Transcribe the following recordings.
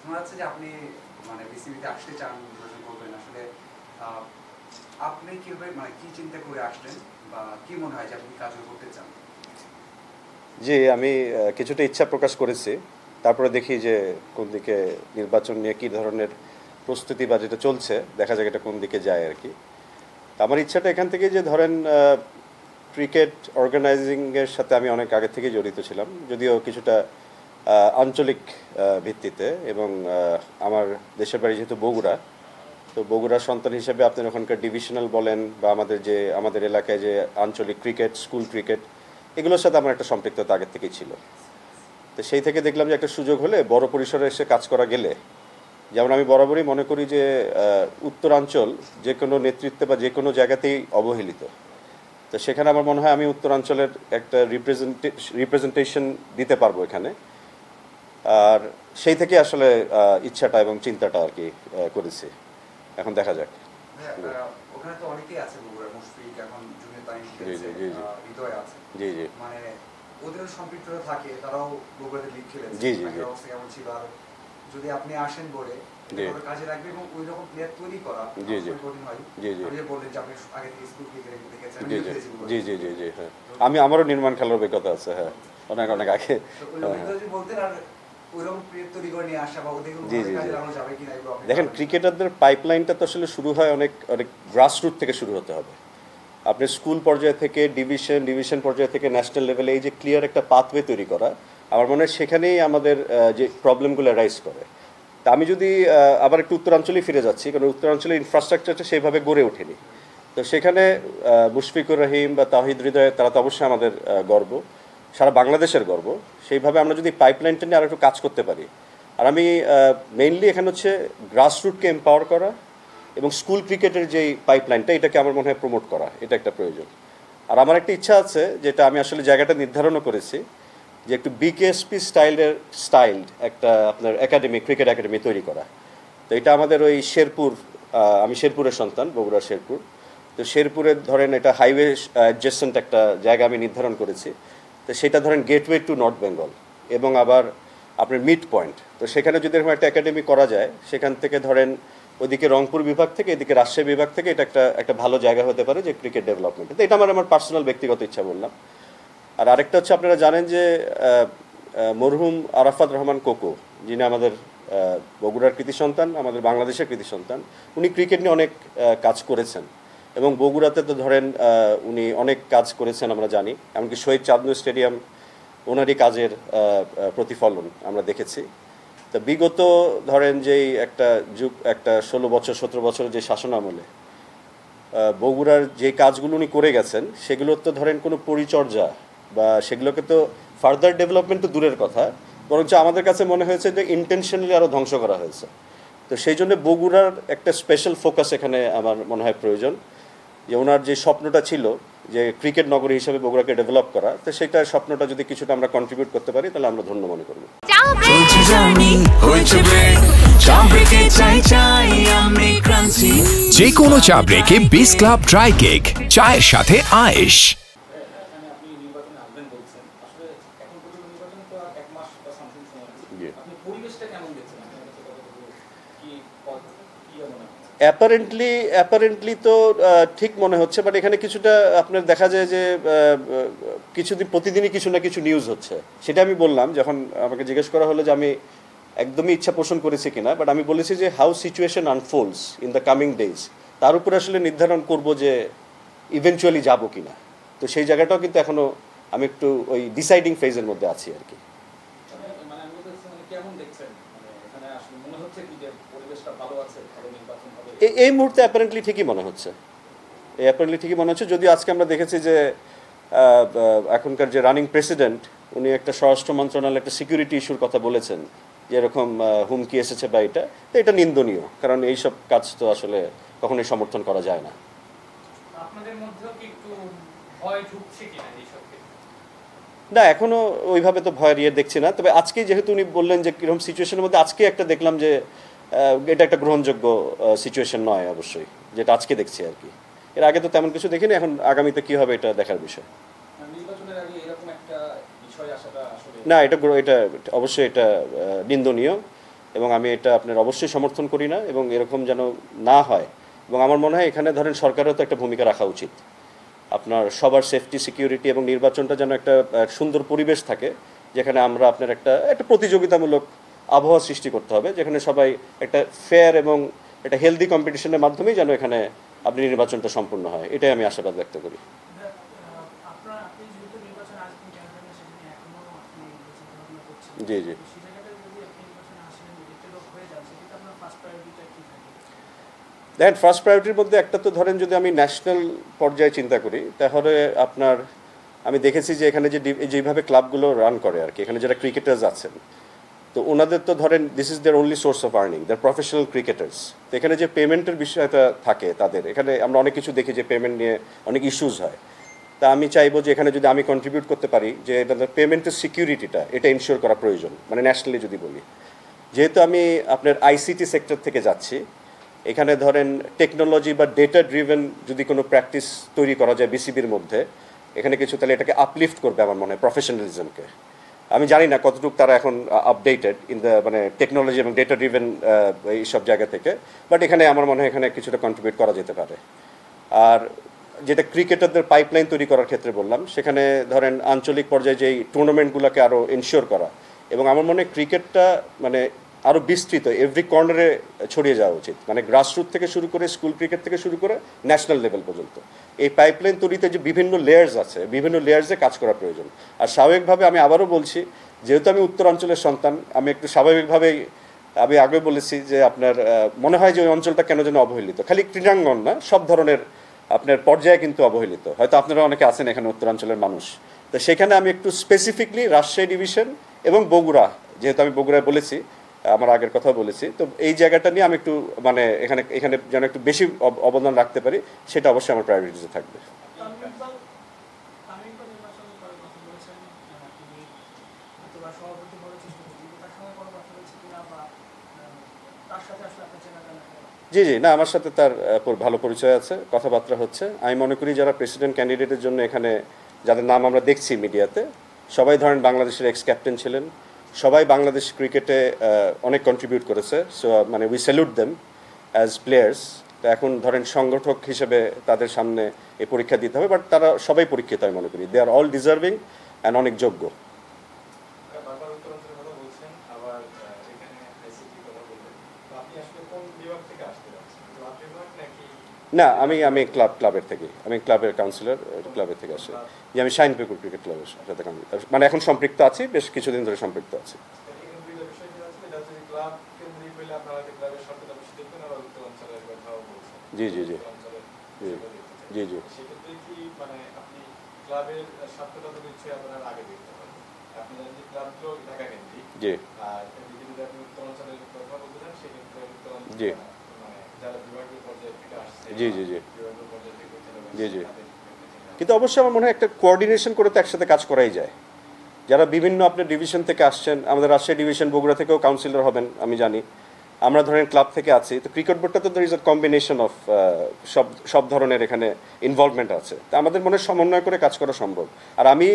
শোনা যাচ্ছে যে আপনি মানে বিসিবিতে আসতে চান, নির্বাচন করবেন। আসলে আপনি কিভাবে মানে কি চিন্তা করে আসলেন বা কি মনে হয় যে আপনি কাজও করতে চান? জি, আমি কিছুটা ইচ্ছা প্রকাশ করেছি। তারপরে দেখি যে কোন দিকে নির্বাচন নিয়ে কী ধরনের প্রস্তুতি বা যেটা চলছে, দেখা যাক এটা কোন দিকে যায় আর কি। আমার ইচ্ছাটা এখান থেকে যে ধরেন ক্রিকেট অর্গানাইজিংয়ের সাথে আমি অনেক আগে থেকেই জড়িত ছিলাম, যদিও কিছুটা আঞ্চলিক ভিত্তিতে, এবং আমার দেশের বাড়ি যেহেতু বগুড়া, তো বগুড়ার সন্তান হিসেবে আপনি ওখানকার ডিভিশনাল বলেন বা আমাদের এলাকায় যে আঞ্চলিক ক্রিকেট, স্কুল ক্রিকেট, এগুলোর সাথে আমার একটা সম্পৃক্ততা আগের থেকেই ছিল। তো সেই থেকে দেখলাম যে একটা সুযোগ হলে বড় পরিসরে এসে কাজ করা গেলে, যেমন আমি বরাবরই মনে করি যে উত্তরাঞ্চল যে কোনো নেতৃত্বে বা যে কোনো জায়গাতেই অবহেলিত। তো সেখানে আমার মনে হয় আমি উত্তরাঞ্চলের একটা রিপ্রেজেন্টেশন দিতে পারবো এখানে। আর সেই থেকে আসলে ইচ্ছাটা এবং চিন্তাটা আর কি করেছি। এখন দেখা যাক। ওখানে তো অনেকেই আছে, বগুড়া মুশফিক, এখন জুনিয়র তাইম খেলছে, হৃদয় আছে, জি জি, মানে ওদেরও সম্পৃক্ততা থাকে, তারাও বগুড়াতে লিগ খেলেছে। জি জি, অবস্থা কেমন ছিল, আর যদি আপনি আসেন বলে কাজে রাখবে এবং ওই রকম প্লেয়ার তৈরি করা কঠিন হয়। আপনি বললেন যে আপনি আগে থেকে স্কুল ক্রিকেট দেখেছেন। জি জি জি জি, হ্যাঁ, আমারও নির্মাণ খেলার অভিজ্ঞতা আছে, হ্যাঁ, অনেক অনেক আগে। বলতেন আর দেখেন, ক্রিকেটারদের পাইপলাইনটা তো আসলে শুরু হয় অনেক অনেক গ্রাসরুট থেকে শুরু হতে হবে। আপনি স্কুল পর্যায় থেকে ডিভিশন পর্যায় থেকে ন্যাশনাল লেভেলে এই যে ক্লিয়ার একটা পাথওয়ে তৈরি করা, আমার মনে হয় সেখানেই আমাদের যে প্রবলেমগুলো রাইজ করে। তা আমি যদি আবার একটু উত্তরাঞ্চলেই ফিরে যাচ্ছি, কারণ উত্তরাঞ্চলের ইনফ্রাস্ট্রাকচারটা সেইভাবে গড়ে ওঠেনি। তো সেখানে মুশফিকুর রহিম বা তাহিদ হৃদয়, তারা তো অবশ্যই আমাদের গর্ব, সারা বাংলাদেশের গর্ব। সেইভাবে আমরা যদি পাইপলাইনটা নিয়ে আরও একটু কাজ করতে পারি। আর আমি মেইনলি এখানে হচ্ছে গ্রাসরুটকে এম্পাওয়ার করা এবং স্কুল ক্রিকেটের যেই পাইপলাইনটা, এটাকে আমার মনে হয় প্রমোট করা, এটা একটা প্রয়োজন। আর আমার একটা ইচ্ছা আছে, যেটা আমি আসলে জায়গাটা নির্ধারণও করেছি, যে একটু বিকেএসপি স্টাইল একটা আপনার একাডেমি, ক্রিকেট একাডেমি তৈরি করা। তো এটা আমাদের ওই শেরপুর, আমি শেরপুরের সন্তান, বগুড়ার শেরপুর। তো শেরপুরের ধরেন এটা হাইওয়ে অ্যাডজেসেন্ট একটা জায়গা আমি নির্ধারণ করেছি। তো সেটা ধরেন গেটওয়ে টু নর্থ বেঙ্গল এবং আবার আপনার মিড পয়েন্ট। তো সেখানে যদি এরকম একটা একাডেমি করা যায়, সেখান থেকে ধরেন ওইদিকে রংপুর বিভাগ থেকে, এদিকে রাজশাহী বিভাগ থেকে, এটা একটা ভালো জায়গা হতে পারে যে ক্রিকেট ডেভেলপমেন্ট। তো এটা আমার পার্সোনাল ব্যক্তিগত ইচ্ছা বললাম। আর আরেকটা হচ্ছে, আপনারা জানেন যে মরহুম আরাফাত রহমান কোকো, যিনি আমাদের বগুড়ার কৃতি সন্তান, আমাদের বাংলাদেশের কৃতি সন্তান, উনি ক্রিকেট নিয়ে অনেক কাজ করেছেন এবং বগুড়াতে তো ধরেন উনি অনেক কাজ করেছেন আমরা জানি। এমনকি শহীদ চাঁদনু স্টেডিয়াম ওনারই কাজের প্রতিফলন আমরা দেখেছি। তো বিগত ধরেন যেই একটা 16 বছর 17 বছর যে শাসন আমলে বগুড়ার যে কাজগুলো উনি করে গেছেন, সেগুলোর তো ধরেন কোনো পরিচর্যা বা সেগুলোকে তো ফার্দার ডেভেলপমেন্ট তো দূরের কথা, বরঞ্চ আমাদের কাছে মনে হয়েছে যে ইন্টেনশনালি আরও ধ্বংস করা হয়েছে। তো সেই জন্য বগুড়ার একটা স্পেশাল ফোকাস এখানে আমার মনে হয় প্রয়োজন, যে ওনার যে স্বপ্নটা ছিল যে ক্রিকেট নগরী হিসেবে বগুড়াকে ডেভেলপ করা, তো সেটা স্বপ্নটা যদি কিছুটা আমরা কন্ট্রিবিউট করতে পারি, তাহলে আমরা ধন্য মনে করব। যে কোনো চা ব্রেকে বিস ক্লাব ড্রাই কেক, চায়ের সাথে আয়েশ। অ্যাপারেন্টলি তো ঠিক মনে হচ্ছে, বাট এখানে কিছুটা আপনার দেখা যায় যে প্রতিদিনই কিছু না কিছু নিউজ হচ্ছে। সেটা আমি বললাম, যখন আমাকে জিজ্ঞেস করা হলো যে আমি একদমই ইচ্ছা পোষণ করেছি কিনা, বাট আমি বলেছি যে how situation আনফোল্ডস in the coming days, তার উপরে আসলে নির্ধারণ করব যে ইভেনচুয়ালি যাব কিনা। তো সেই জায়গাটাও কিন্তু এখনো আমি একটু ওই ডিসাইডিং ফেজের মধ্যে আছি আর কি। এই মুহূর্তে অ্যাপারেন্টলি ঠিকই মনে হচ্ছে, যদিও আজকে আমরা দেখেছি যে এখনকার যে রানিং প্রেসিডেন্ট, উনি একটা স্বরাষ্ট্র মন্ত্রণালয় একটা সিকিউরিটি ইস্যুর কথা বলেছেন, যে এরকম হুমকি এসেছে বা এটা নিন্দনীয়, কারণ এইসব কাজ তো আসলে কখনোই সমর্থন করা যায় না। না, এখনো ওইভাবে তো ভয়ের দেখছি না। তবে আজকে যেহেতু উনি বললেন যে কিরকম সিচুয়েশনের মধ্যে, আজকে একটা দেখলাম যে এটা একটা গ্রহণযোগ্য সিচুয়েশন নয় অবশ্যই, যেটা আজকে দেখছি আর কি। এর আগে তো তেমন কিছু দেখিনি, এখন আগামীতে কি হবে এটা দেখার বিষয়। না, এটা অবশ্যই এটা নিন্দনীয়। এবং আমি এটা আপনার অবশ্যই সমর্থন করি না, এবং এরকম যেন না হয়। এবং আমার মনে হয় এখানে ধরেন সরকারেরও তো একটা ভূমিকা রাখা উচিত, আপনার সবার সেফটি সিকিউরিটি এবং নির্বাচনটা যেন একটা সুন্দর পরিবেশ থাকে, যেখানে আমরা আপনার একটা একটা প্রতিযোগিতামূলক আবহাওয়া সৃষ্টি করতে হবে, যেখানে সবাই একটা ফেয়ার এবং একটা হেলদি কম্পিটিশনের মাধ্যমেই যেন এখানে আপনি নির্বাচনটা সম্পূর্ণ হয়, এটাই আমি আশাবাদ ব্যক্ত করি। জি জি দেখেন, ফার্স্ট প্রায়োরিটির মধ্যে একটা তো ধরেন যদি আমি ন্যাশনাল পর্যায়ে চিন্তা করি, তাহলে আপনার আমি দেখেছি যে এখানে যেভাবে ক্লাবগুলো রান করে আর কি, এখানে যারা ক্রিকেটার্স আছেন, তো ওনাদের তো ধরেন this is their only source of earning, their professional cricketers. তো এখানে যে পেমেন্টের বিষয়টা থাকে তাদের, এখানে আমরা অনেক কিছু দেখি যে পেমেন্ট নিয়ে অনেক ইস্যুস হয়। তা আমি চাইবো যে এখানে যদি আমি কন্ট্রিবিউট করতে পারি, যে পেমেন্টের সিকিউরিটিটা এটা ইনশিওর করা প্রয়োজন, মানে ন্যাশনালি যদি বলি। যেহেতু আমি আপনার আইসিটি সেক্টর থেকে যাচ্ছি, এখানে ধরেন টেকনোলজি বা ডেটা ড্রিভেন যদি কোনো প্র্যাকটিস তৈরি করা যায় বিসিবির মধ্যে, এখানে কিছু, তাহলে এটাকে আপলিফট করবে আমার মনে হয় প্রফেশনালিজমকে। আমি জানি না কতটুকু তারা এখন আপডেটেড ইন দ্য মানে টেকনোলজি এবং ডেটা ড্রিভেন এইসব জায়গা থেকে, বাট এখানে আমার মনে হয় এখানে কিছুটা কন্ট্রিবিউট করা যেতে পারে। আর যেটা ক্রিকেটারদের পাইপলাইন তৈরি করার ক্ষেত্রে বললাম, সেখানে ধরেন আঞ্চলিক পর্যায়ে যেই টুর্নামেন্টগুলোকে আরও এনশিওর করা, এবং আমার মনে হয় ক্রিকেটটা মানে আরও বিস্তৃত এভরি কর্নারে ছড়িয়ে যাওয়া উচিত, মানে গ্রাসরুট থেকে শুরু করে স্কুল ক্রিকেট থেকে শুরু করে ন্যাশনাল লেভেল পর্যন্ত। এই পাইপলাইন তৈরিতে যে বিভিন্ন লেয়ার্স আছে, বিভিন্ন লেয়ার্সে কাজ করা প্রয়োজন। আর স্বাভাবিকভাবে আমি আবারও বলছি, যেহেতু আমি উত্তরাঞ্চলের সন্তান, আমি একটু স্বাভাবিকভাবেই আমি আগে বলেছি যে আপনার মনে হয় যে ওই অঞ্চলটা কেন যেন অবহেলিত, খালি ক্রীড়াঙ্গন না, সব ধরনের আপনার পর্যায়ে কিন্তু অবহেলিত। হয়তো আপনারা অনেকে আছেন এখানে উত্তরাঞ্চলের মানুষ, তো সেখানে আমি একটু স্পেসিফিকলি রাজশাহী ডিভিশন এবং বগুড়া, যেহেতু আমি বগুড়ায় বলেছি, আমার আগের কথা বলেছি, তো এই জায়গাটা নিয়ে আমি একটু মানে এখানে এখানে যেন একটু বেশি অবদান রাখতে পারি, সেটা অবশ্যই আমার প্রায়োরিটিতে থাকবে। জি জি না, আমার সাথে তার ভালো পরিচয় আছে, কথাবার্তা হচ্ছে। আমি মনে করি যারা প্রেসিডেন্ট ক্যান্ডিডেটের জন্য এখানে যাদের নাম আমরা দেখছি মিডিয়াতে, সবাই ধরেন বাংলাদেশের এক্স ক্যাপ্টেন ছিলেন, সবাই বাংলাদেশ ক্রিকেটে অনেক কন্ট্রিবিউট করেছে। সো মানে we salute them as players. তো এখন ধরেন সংগঠক হিসেবে তাদের সামনে এই পরীক্ষা দিতে হবে, বাট তারা সবাই পরীক্ষিত আমি মনে করি, দে আর অল ডিজার্ভিং অ্যান্ড অনেক যোগ্য। না, আমি ক্লাবের থেকে, আমি ক্লাবের কাউন্সিলর, ক্লাবের থেকে আসি। যে আমি শাইনপুকুর ক্রিকেট ক্লাবের সাথে মানে এখন সম্পৃক্ত আছি, বেশ কিছুদিন ধরে সম্পৃক্ত আছি। জি জি জি জি জি জি জি জি জি জি জি জি জি কিন্তু অবশ্যই আমার মনে হয় একটা কোঅর্ডিনেশন করে তো একসাথে কাজ করাই যায়। যারা বিভিন্ন আপনার ডিভিশন থেকে আসছেন, আমাদের রাজশাহী ডিভিশন, বগুড়া থেকেও কাউন্সিলর হবেন আমি জানি, আমরা ধরেন ক্লাব থেকে আছি, তো ক্রিকেট বোর্ডটা তো there is a combination of সব ধরনের এখানে ইনভলভমেন্ট আছে, তো আমাদের মনে সমন্বয় করে কাজ করা সম্ভব। আর আমি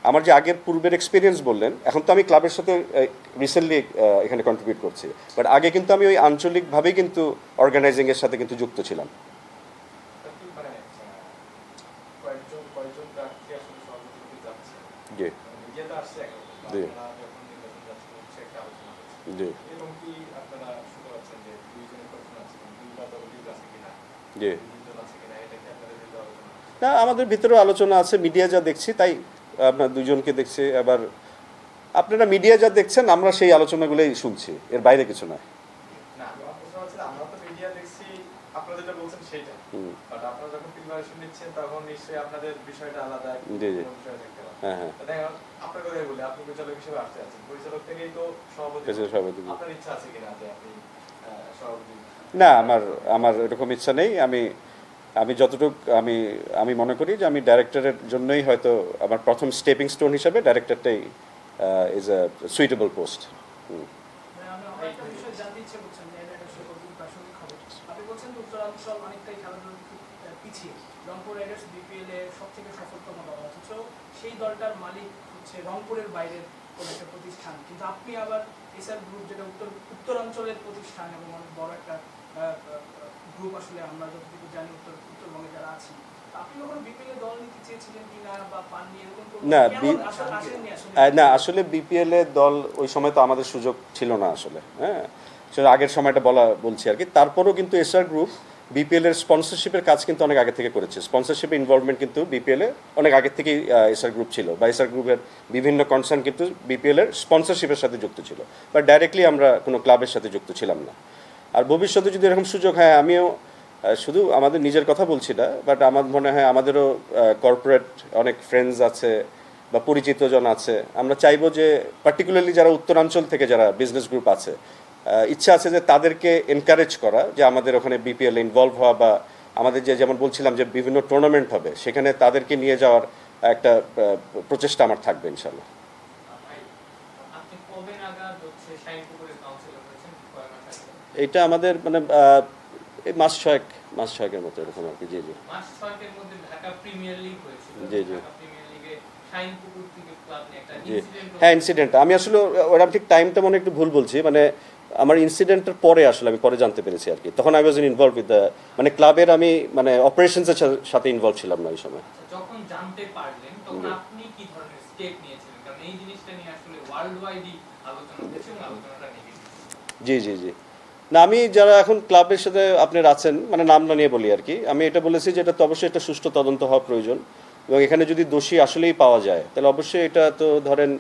আমার যে আগের পূর্বের এক্সপিরিয়েন্স বললেন, এখন তো আমি ক্লাবের সাথে রিসেন্টলি এখানে কন্ট্রিবিউট করছি, বাট আগে কিন্তু আমি ওই আঞ্চলিকভাবেই কিন্তু অর্গানাইজিংয়ের সাথে কিন্তু যুক্ত ছিলাম। জি জি জি জি না, আমাদের ভিতরেও আলোচনা আছে, মিডিয়া যা দেখছি তাই আপনার দুজনকে দেখছি, আবার আপনারা মিডিয়া যা দেখছেন আমরা সেই আলোচনাগুলোই শুনছি, এর বাইরে কিছু না। হ্যাঁ হ্যাঁ না, আমার এরকম ইচ্ছা নেই। আমি যতটুকু আমি মনে করি যে আমি ডাইরেক্টরের জন্যই হয়তো আমার প্রথম স্টেপিং স্টোন হিসাবে ডাইরেক্টরটাই is a suitable post. Rangpur riders BPL এর সবথেকে সফলতম দল, অথচ সেই দলটার মালিক হচ্ছে রংপুরের বাইরের কোনো একটা প্রতিষ্ঠান, কিন্তু আপনি আবার এসআর গ্রুপ যেটা উত্তরাঞ্চলের প্রতিষ্ঠান এবং অনেক বড় একটা গ্রুপ, আসলে আমরা যতটুকু জানি উত্তরবঙ্গে যারা আছি, আপনি কখনো বিপিএল দল নিতে চেয়েছিলেন কিনা বা পাননি এরকম না আসেননি আসলে? না, আসলে বিপিএল এর দল ওই সময় তো আমাদের সুযোগ ছিল না আসলে, হ্যাঁ সেটা আগের সময়টা বলছি আর কি। তারপরেও কিন্তু এসআর গ্রুপ বিপিএল এর স্পন্সরশিপের কাজ কিন্তু অনেক আগে থেকে করেছে। স্পন্সরশিপে ইনভলভমেন্ট কিন্তু বিপিএল এ অনেক আগে থেকেই এসআর গ্রুপ ছিল, বা এসআর গ্রুপের বিভিন্ন কনসার্ন কিন্তু বিপিএল এর স্পন্সরশিপের সাথে যুক্ত ছিল, বা ডাইরেক্টলি আমরা কোনো ক্লাবের সাথে যুক্ত ছিলাম না। আর ভবিষ্যতে যদি এরকম সুযোগ, হ্যাঁ আমিও শুধু আমাদের নিজের কথা বলছি না, বাট আমার মনে হয় আমাদেরও কর্পোরেট অনেক ফ্রেন্ডস আছে বা পরিচিত জন আছে, আমরা চাইবো যে পার্টিকুলারলি যারা উত্তরাঞ্চল থেকে যারা বিজনেস গ্রুপ আছে, ইচ্ছা আছে যে তাদেরকে এনকারেজ করা, যে আমাদের ওখানে বিপিএল ইনভলভ হওয়া, বা আমাদের যেমন বলছিলাম যে বিভিন্ন টুর্নামেন্ট হবে সেখানে তাদেরকে নিয়ে যাওয়ার একটা প্রচেষ্টা আমার থাকবে ইনশাল্লাহ। এটা আমাদের মানে এই মাস ছয়েকের মতো এরকম আর কি। জি জি জি জি জি হ্যাঁ, ইনসিডেন্ট আমি আসলে ওরকম ঠিক টাইমটা মনে একটু ভুল বলছি, মানে আমার ইনসিডেন্টের পরে আসলে আমি পরে জানতে পেরেছি আর কি। তখন I was involve with the মানে ক্লাবের, আমি মানে অপারেশনসের সাথে ইনভলভ ছিলাম না ওই সময়। যখন জানতে পারলেন তখন আপনি কি ধরনের স্টেপ নিয়েছিলেন, কারণ এই জিনিসটা নিয়ে আসলে ওয়ার্ল্ড ওয়াইডই আলোচনা হচ্ছে এবং আলোচনাটা নেগেটিভ। জি জি জি না, আমি যারা এখন ক্লাবের সাথে আপনার আছেন, মানে নাম না নিয়ে বলি আর কি, আমি এটা বলেছি যে এটা তো অবশ্যই একটা সুষ্ঠু তদন্ত হওয়া প্রয়োজন, এবং এখানে যদি দোষী আসলেই পাওয়া যায় তাহলে অবশ্যই এটা তো ধরেন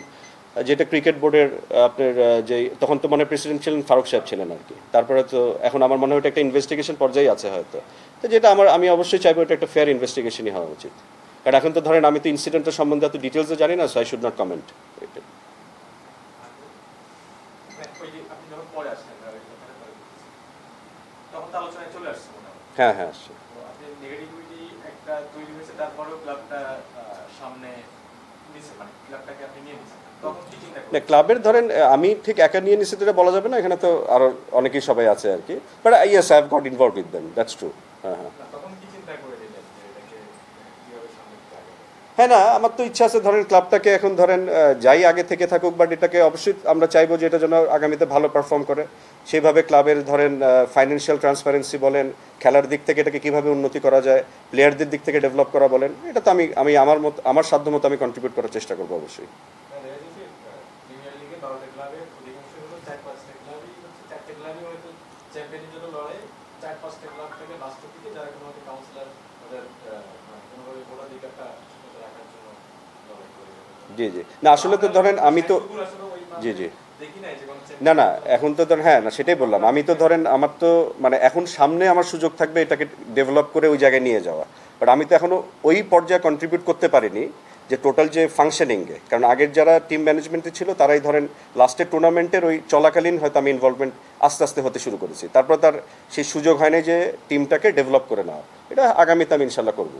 যেটা ক্রিকেট বোর্ডের আপনার যে তখন তো মানে প্রেসিডেন্ট ছিলেন ফারুক সাহেব ছিলেন আর কি, তারপরে তো এখন আমার মনে হয় এটা একটা ইনভেস্টিগেশন পর্যায়ে আছে হয়তো, তো যেটা আমি অবশ্যই চাইবো এটা একটা ফেয়ার ইনভেস্টিগেশনই হওয়া উচিত। কারণ এখন তো ধরেন আমি তো ইনসিডেন্টের সম্বন্ধে এত ডিটেলসে জানি না, so I should not comment. হ্যাঁ হ্যাঁ আসছে। না ক্লাবের ধরেন আমি ঠিক একা নিয়ে নিচ্ছি এটা বলা যাবে না, এখানে তো আরো অনেকেই সবাই আছে আর কি, but yes I have got involve with them, that's true. হ্যাঁ হ্যাঁ হ্যাঁ না, আমার তো ইচ্ছা আছে ধরেন ক্লাবটাকে এখন ধরেন যাই আগে থেকে থাকুক, বাট এটাকে অবশ্যই আমরা চাইবো যে এটা যেন আগামীতে ভালো পারফর্ম করে, সেইভাবে ক্লাবের ধরেন ফাইন্যান্সিয়াল ট্রান্সপারেন্সি বলেন, খেলার দিক থেকে এটাকে কীভাবে উন্নতি করা যায়, প্লেয়ারদের দিক থেকে ডেভেলপ করা বলেন, এটা তো আমি আমার সাধ্য মতো আমি কন্ট্রিবিউট করার চেষ্টা করবো অবশ্যই। জি জি না আসলে তো ধরেন আমি তো জি জি না না এখন তো ধরেন হ্যাঁ না সেটাই বললাম, আমি তো ধরেন আমার তো মানে এখন সামনে আমার সুযোগ থাকবে এটাকে ডেভেলপ করে ওই জায়গায় নিয়ে যাওয়া, বাট আমি তো এখনও ওই পর্যায়ে কন্ট্রিবিউট করতে পারিনি যে টোটাল যে ফাংশনিংয়ে, কারণ আগের যারা টিম ম্যানেজমেন্টে ছিল তারাই ধরেন লাস্টের টুর্নামেন্টের ওই চলাকালীন হয়তো আমি ইনভলভমেন্ট আস্তে আস্তে হতে শুরু করেছি, তারপর তার সেই সুযোগ হয় না যে টিমটাকে ডেভেলপ করে নেওয়া, এটা আগামীতে আমি ইনশাল্লাহ করবো।